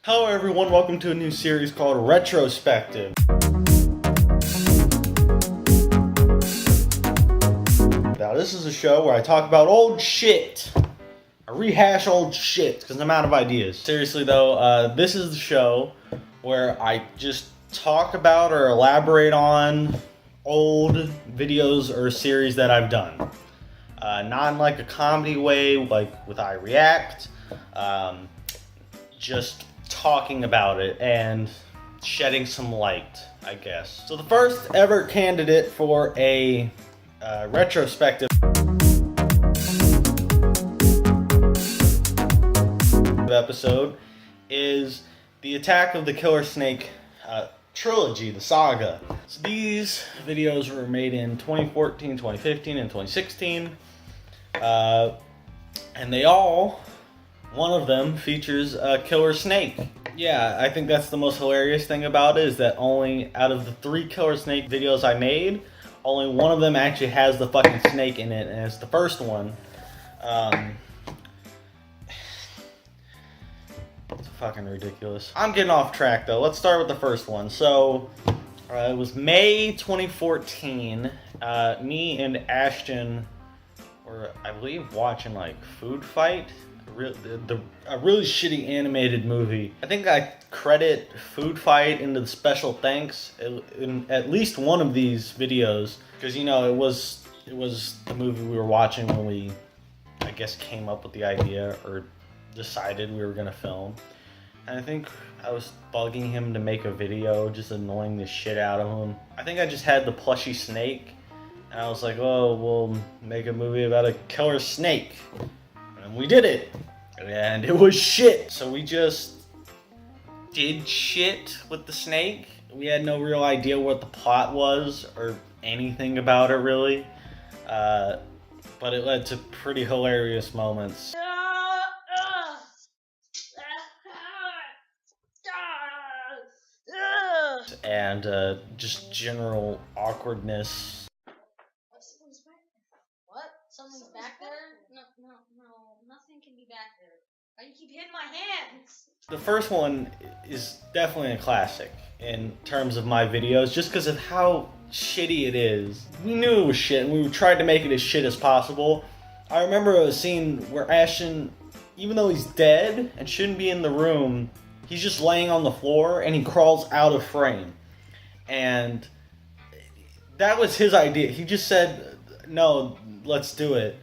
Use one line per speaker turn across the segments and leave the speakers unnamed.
Hello everyone, welcome to a new series called Retrospective. Now this is a show where I talk about old shit. I rehash old shit because I'm out of ideas. Seriously though, this is the show where I just talk about or elaborate on old videos or series that I've done. Not in like a comedy way, like with I React. Just talking about it and shedding some light, I guess. So the first ever candidate for a retrospective episode is the Attack of the Killer Snake trilogy, the Saga. So these videos were made in 2014, 2015, and 2016. And they all, one of them features a killer snake. Yeah, I think that's the most hilarious thing about it, is that only out of the 3 killer snake videos I made, only one of them actually has the fucking snake in it, and it's the first one. It's fucking ridiculous. I'm getting off track though. Let's start with the first one. So, it was May 2014. Me and Ashton were, I believe, watching like Food Fight. A really shitty animated movie. I think I credit Food Fight into the special thanks in at least one of these videos, because you know it was the movie we were watching when we, I guess, came up with the idea or decided we were gonna film. And I think I was bugging him to make a video, just annoying the shit out of him. I think I just had the plushy snake, and I was like, oh, we'll make a movie about a killer snake. And we did it, and it was shit. So we just did shit with the snake. We had no real idea what the plot was or anything about it really, but it led to pretty hilarious moments. And just general awkwardness.
Someone's back there. What? Someone's back there? No, nothing can be back there. Why do you keep hitting my hands?
The first one is definitely a classic in terms of my videos, just because of how shitty it is. We knew it was shit, and we tried to make it as shit as possible. I remember a scene where Ashton, even though he's dead and shouldn't be in the room, he's just laying on the floor and he crawls out of frame. And that was his idea. He just said, no, let's do it.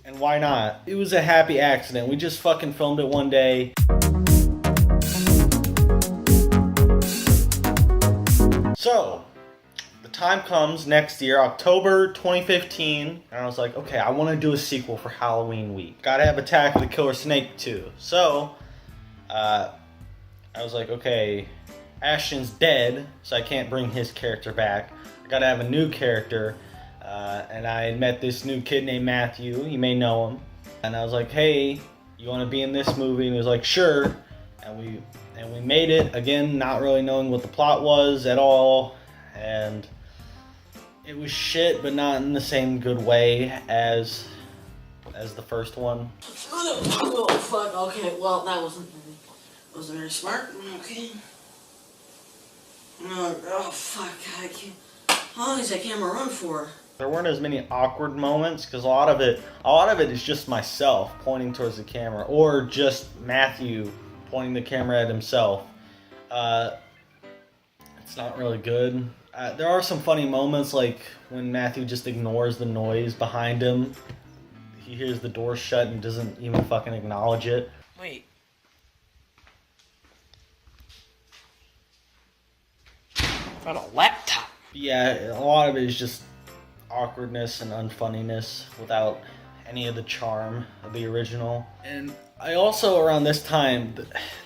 And why not? It was a happy accident. We just fucking filmed it one day. So, the time comes next year, October 2015, and I was like, okay, I want to do a sequel for Halloween week. Gotta have Attack of the Killer Snake too. So, I was like, okay, Ashton's dead, so I can't bring his character back. I gotta have a new character. And I had met this new kid named Matthew. You may know him. And I was like, hey, you want to be in this movie? And he was like, sure. And we made it, again, not really knowing what the plot was at all. And it was shit, but not in the same good way as the first one.
Oh fuck, okay, well that wasn't very smart. Okay. Oh fuck, I can't. How long is that camera run for?
There weren't as many awkward moments because a lot of it is just myself pointing towards the camera, or just Matthew pointing the camera at himself. It's not really good. There are some funny moments, like when Matthew just ignores the noise behind him. He hears the door shut and doesn't even fucking acknowledge it.
Wait. Found a laptop.
Yeah, a lot of it is just awkwardness and unfunniness without any of the charm of the original. And I also, around this time,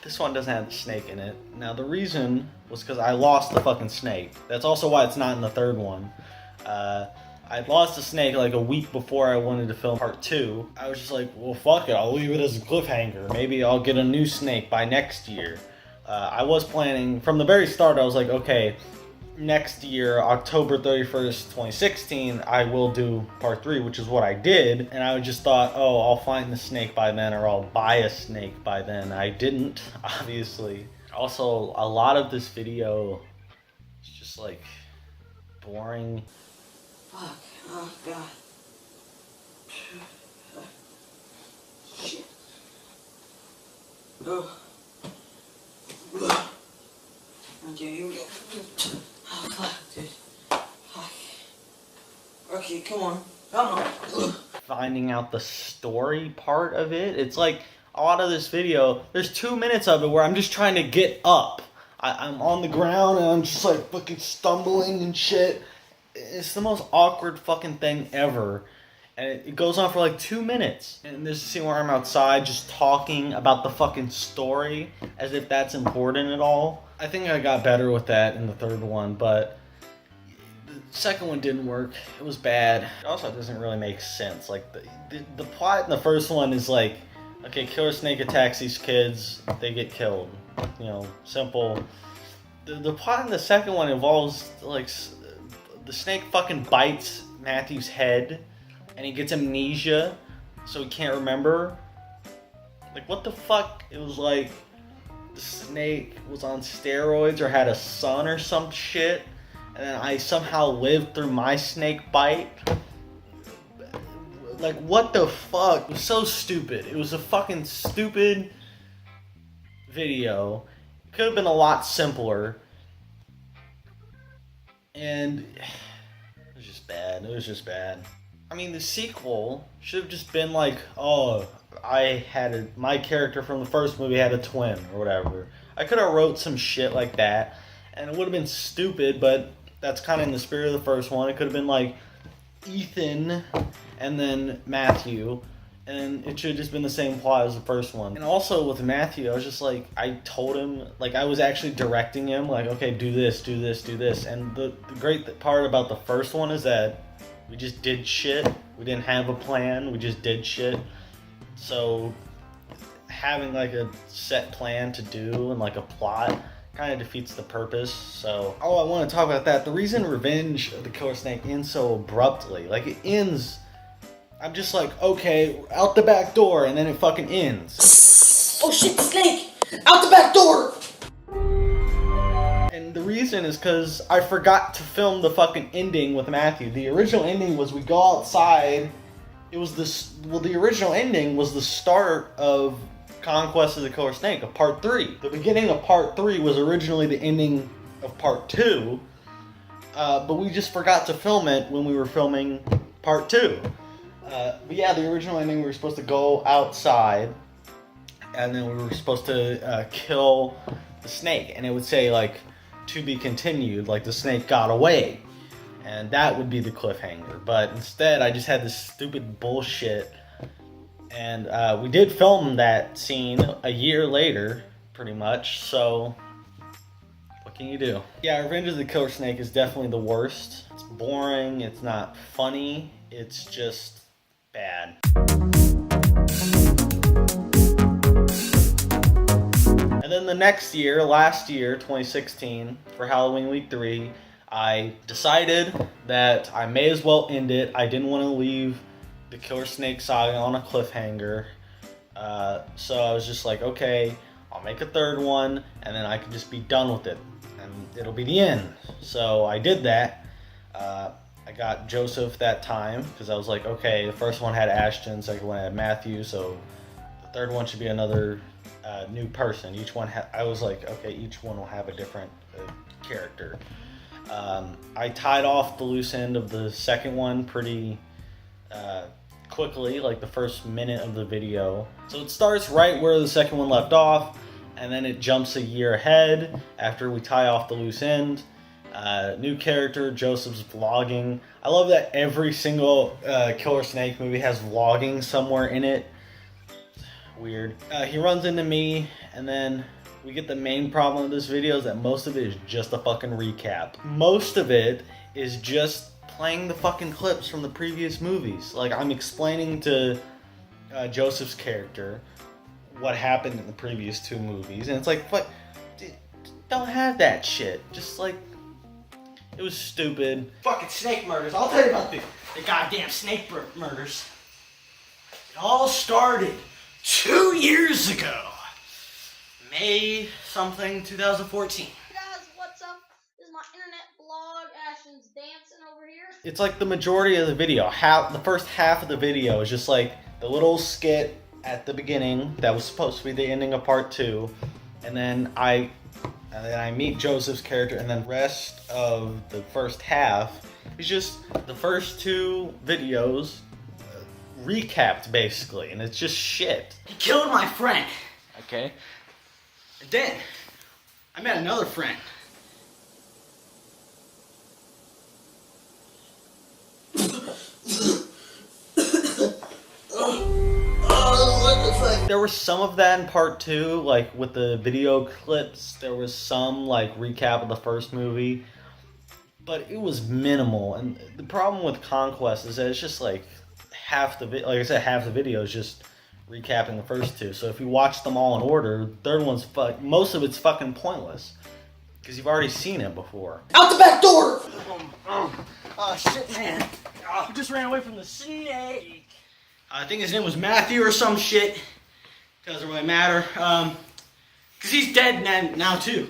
this one doesn't have the snake in it. Now the reason was because I lost the fucking snake. That's also why it's not in the third one. I lost the snake like a week before I wanted to film part 2. I was just like, well fuck it, I'll leave it as a cliffhanger. Maybe I'll get a new snake by next year. I was planning, from the very start I was like, okay, next year, October 31st, 2016, I will do part 3, which is what I did. And I just thought, oh, I'll find the snake by then, or I'll buy a snake by then. I didn't, obviously. Also, a lot of this video is just like boring.
Fuck. Oh, God. Shit. Oh. Okay, here we go. Oh, fuck, dude. Fuck. Okay, come on. Come on.
Finding out the story part of it. It's like a lot of this video, there's 2 minutes of it where I'm just trying to get up. I'm on the ground and I'm just like fucking stumbling and shit. It's the most awkward fucking thing ever. And it goes on for like 2 minutes. And there's a scene where I'm outside just talking about the fucking story as if that's important at all. I think I got better with that in the third one, but the second one didn't work. It was bad. It also doesn't really make sense. Like the plot in the first one is like, okay, Killer Snake attacks these kids, they get killed. You know, simple. The plot in the second one involves like the snake fucking bites Matthew's head and he gets amnesia, so he can't remember. Like, what the fuck? It was like the snake was on steroids or had a son or some shit, and then I somehow lived through my snake bite. Like, what the fuck? It was so stupid. It was a fucking stupid video. It could have been a lot simpler. And it was just bad. It was just bad. I mean, the sequel should have just been like, oh, my character from the first movie had a twin or whatever. I could have wrote some shit like that, and it would have been stupid, but that's kind of in the spirit of the first one. It could have been like Ethan and then Matthew, and it should have just been the same plot as the first one. And also with Matthew, I was just like, I told him, like I was actually directing him, like, okay, do this, do this, do this. And the great part about the first one is that we just did shit. We didn't have a plan. We just did shit. So having like a set plan to do and like a plot kind of defeats the purpose. So, oh, I want to talk about that. The reason Revenge of the Killer Snake ends so abruptly, like it ends, I'm just like, okay, out the back door, and then it fucking ends.
Oh shit, the snake! Out the back door!
And the reason is because I forgot to film the fucking ending with Matthew. The original ending was we go outside. It was this. Well, the original ending was the start of Conquest of the Killer Snake, of part 3. The beginning of part 3 was originally the ending of part 2, but we just forgot to film it when we were filming part 2. But yeah, the original ending, we were supposed to go outside, and then we were supposed to kill the snake, and it would say like, to be continued, like the snake got away, and that would be the cliffhanger. But instead I just had this stupid bullshit, and we did film that scene a year later, pretty much, so what can you do? Yeah, Revenge of the Killer Snake is definitely the worst. It's boring, it's not funny, it's just bad. And then the next year, last year, 2016, for Halloween Week 3, I decided that I may as well end it. I didn't want to leave the Killer Snake Saga on a cliffhanger. So I was just like, okay, I'll make a third one, and then I can just be done with it. And it'll be the end. So I did that. I got Joseph that time, because I was like, okay, the first one had Ashton, the second one had Matthew, so the third one should be another new person. Each one I was like, okay, each one will have a different character. I tied off the loose end of the second one pretty quickly, like the first minute of the video. So it starts right where the second one left off, and then it jumps a year ahead after we tie off the loose end. New character, Joseph's vlogging. I love that every single Killer Snake movie has vlogging somewhere in it. Weird. He runs into me, and then we get the main problem of this video is that most of it is just a fucking recap. Most of it is just playing the fucking clips from the previous movies. Like, I'm explaining to Joseph's character what happened in the previous 2 movies, and it's like, what? Don't have that shit. Just like, It was stupid.
Fucking snake murders. I'll tell you about the goddamn snake murders. It all started 2 years ago. May something 2014.
Guys, what's up? This is my internet blog. Ashton's dancing over here.
It's like the majority of the video. The first half of the video is just like the little skit at the beginning that was supposed to be the ending of part 2, and then I meet Joseph's character, and then the rest of the first half is just the first 2 videos recapped basically, and it's just shit.
He killed my friend.
Okay.
And then I met another friend.
There was some of that in part 2, like with the video clips. There was some like recap of the first movie, but it was minimal. And the problem with Conquest is that it's just like half the like I said, half the video is just recapping the first 2. So if you watch them all in order, the third one's most of it's fucking pointless because you've already seen it before.
Out the back door! Oh shit, man. Oh, just ran away from the snake. I think his name was Matthew or some shit. Doesn't really matter. Because he's dead now too.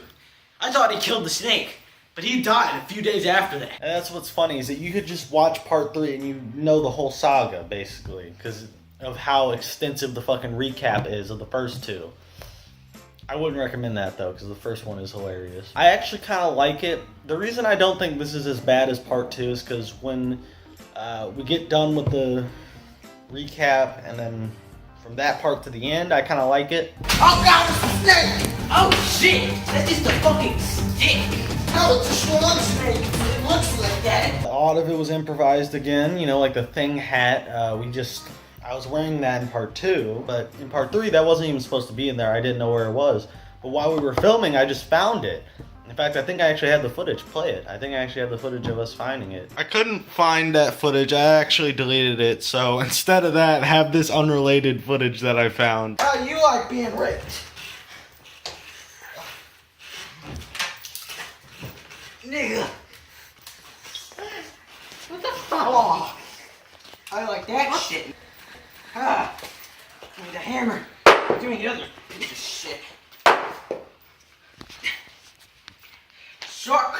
I thought he killed the snake, but he died a few days after that.
And that's what's funny is that you could just watch part 3 and you know the whole saga basically because of how extensive the fucking recap is of the first 2. I wouldn't recommend that though because the first one is hilarious. I actually kind of like it. The reason I don't think this is as bad as part 2 is because when we get done with the recap and then from that part to the end, I kind of like it.
Oh god, it's a snake! Oh shit! That's just a fucking stick! No, it's a strong snake! It looks like that!
A lot of it was improvised again, you know, like the Thing hat. I was wearing that in part 2, but in part 3 that wasn't even supposed to be in there. I didn't know where it was. But while we were filming, I just found it. In fact, I think I actually had the footage. Play it. I think I actually had the footage of us finding it. I couldn't find that footage. I actually deleted it. So instead of that, have this unrelated footage that I found.
How do you like being raped? Nigga. What the fuck? Oh, I like that shit. Ah, give me the hammer. Give me the other piece of shit. Suck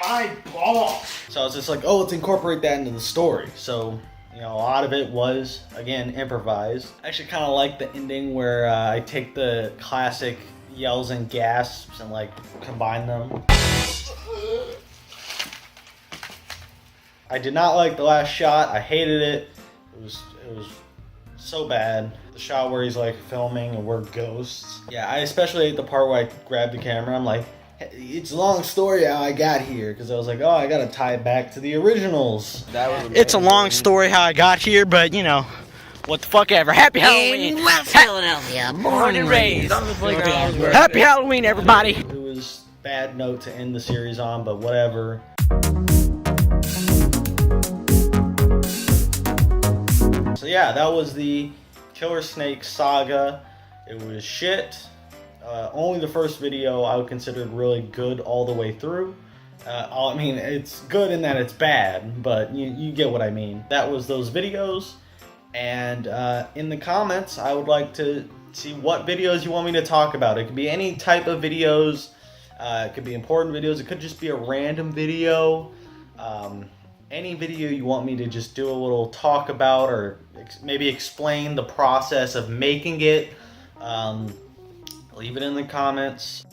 my balls.
So I was just like, oh, let's incorporate that into the story. So, you know, a lot of it was, again, improvised. I actually kind of like the ending where I take the classic yells and gasps and, like, combine them. I did not like the last shot. I hated it. It was so bad. The shot where he's, like, filming and we're ghosts. Yeah, I especially hate the part where I grabbed the camera. I'm like, it's a long story how I got here, because I was like, oh, I gotta tie it back to the originals.
It's a long story how I got here, but you know, what the fuck ever. Happy Halloween!
In West Philadelphia,
Born and raised. Happy Halloween, everybody!
It was a bad note to end the series on, but whatever. So yeah, that was the Killer Snake Saga. It was shit. Only the first video I would consider really good all the way through. I mean, it's good in that it's bad, but you get what I mean. That was those videos, and in the comments, I would like to see what videos you want me to talk about. It could be any type of videos. It could be important videos. It could just be a random video. Any video you want me to just do a little talk about, or maybe explain the process of making it. Leave it in the comments.